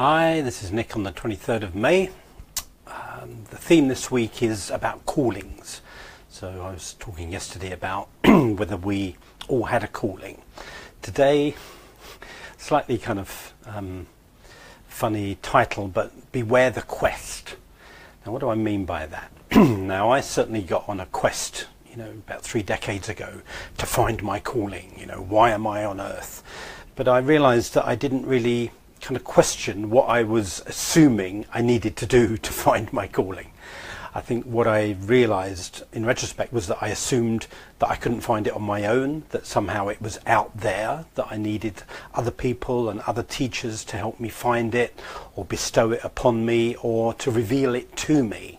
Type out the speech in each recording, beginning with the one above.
Hi, this is Nick on the 23rd of May. The theme this week is about callings. So I was talking yesterday about whether we all had a calling. Today, slightly kind of funny title, but Beware the Quest. Now what do I mean by that? Now I certainly got on a quest, about 3 decades ago to find my calling. Why am I on earth? But I realized that I didn't really kind of question what I was assuming I needed to do to find my calling. I think what I realized in retrospect was that I assumed that I couldn't find it on my own, that somehow it was out there, that I needed other people and other teachers to help me find it or bestow it upon me or to reveal it to me.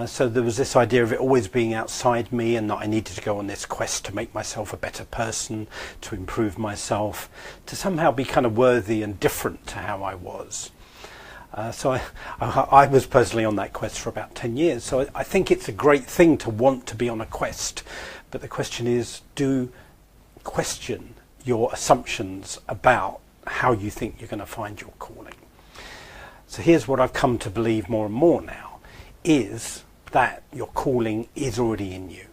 So there was this idea of it always being outside me and that I needed to go on this quest to make myself a better person, to improve myself, to somehow be kind of worthy and different to how I was. So I was personally on that quest for about 10 years. So I think it's a great thing to want to be on a quest. But the question is, do question your assumptions about how you think you're going to find your calling. So here's what I've come to believe more and more now. Is that your calling is already in you.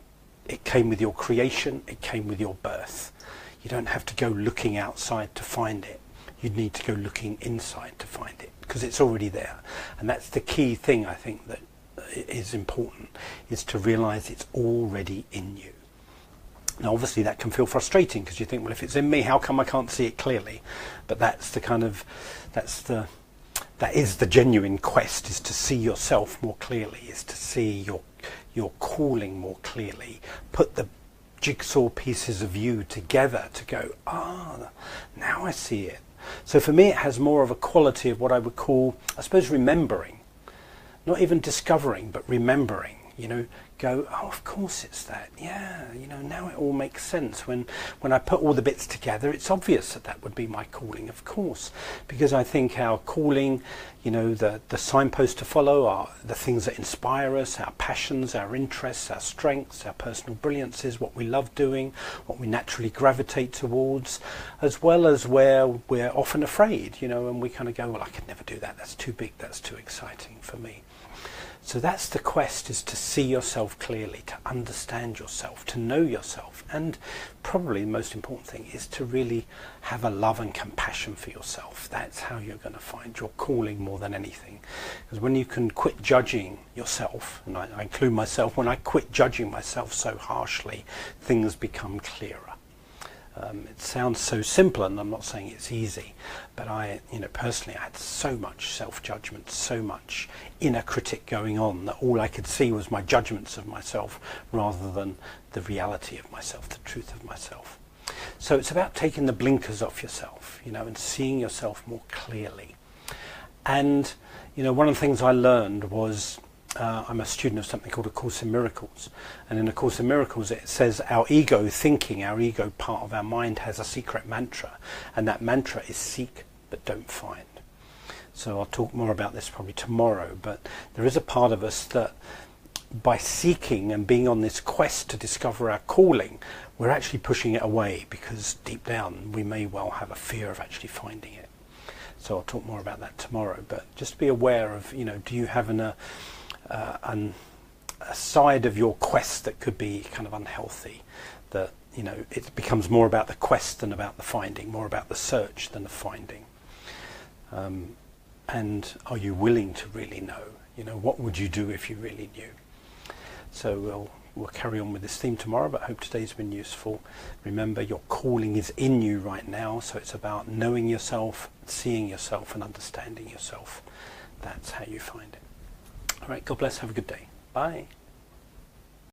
It came with your creation, it came with your birth. You don't have to go looking outside to find it. You need to go looking inside to find it, because it's already there. And that's the key thing I think that is important, is to realize it's already in you. Now obviously that can feel frustrating, because you think, well, if it's in me, how come I can't see it clearly? But that is the genuine quest, is to see yourself more clearly, is to see your calling more clearly. Put the jigsaw pieces of you together to go, now I see it. So for me it has more of a quality of what I would call, I suppose, remembering. Not even discovering, but remembering. Go, of course it's that. Yeah, now it all makes sense. When I put all the bits together, it's obvious that would be my calling, of course. Because I think our calling, the signposts to follow are the things that inspire us, our passions, our interests, our strengths, our personal brilliances, what we love doing, what we naturally gravitate towards, as well as where we're often afraid, and we kind of go, well, I could never do that. That's too big. That's too exciting for me. So that's the quest, is to see yourself clearly, to understand yourself, to know yourself. And probably the most important thing is to really have a love and compassion for yourself. That's how you're going to find your calling more than anything. Because when you can quit judging yourself, and I include myself, when I quit judging myself so harshly, things become clearer. It sounds so simple, and I'm not saying it's easy, but personally I had so much self-judgment, so much inner critic going on, that all I could see was my judgments of myself rather than the reality of myself, the truth of myself. So it's about taking the blinkers off yourself, and seeing yourself more clearly. And one of the things I learned was, I'm a student of something called A Course in Miracles, and in A Course in Miracles it says our ego thinking, our ego part of our mind, has a secret mantra, and that mantra is seek but don't find. So I'll talk more about this probably tomorrow, but there is a part of us that by seeking and being on this quest to discover our calling, we're actually pushing it away, because deep down we may well have a fear of actually finding it. So I'll talk more about that tomorrow, but just be aware of, do you have a side of your quest that could be kind of unhealthy, that it becomes more about the quest than about the finding, more about the search than the finding. And are you willing to really know? What would you do if you really knew? So we'll carry on with this theme tomorrow, but I hope today's been useful. Remember, your calling is in you right now, so it's about knowing yourself, seeing yourself and understanding yourself. That's how you find it. All right, God bless, have a good day. Bye.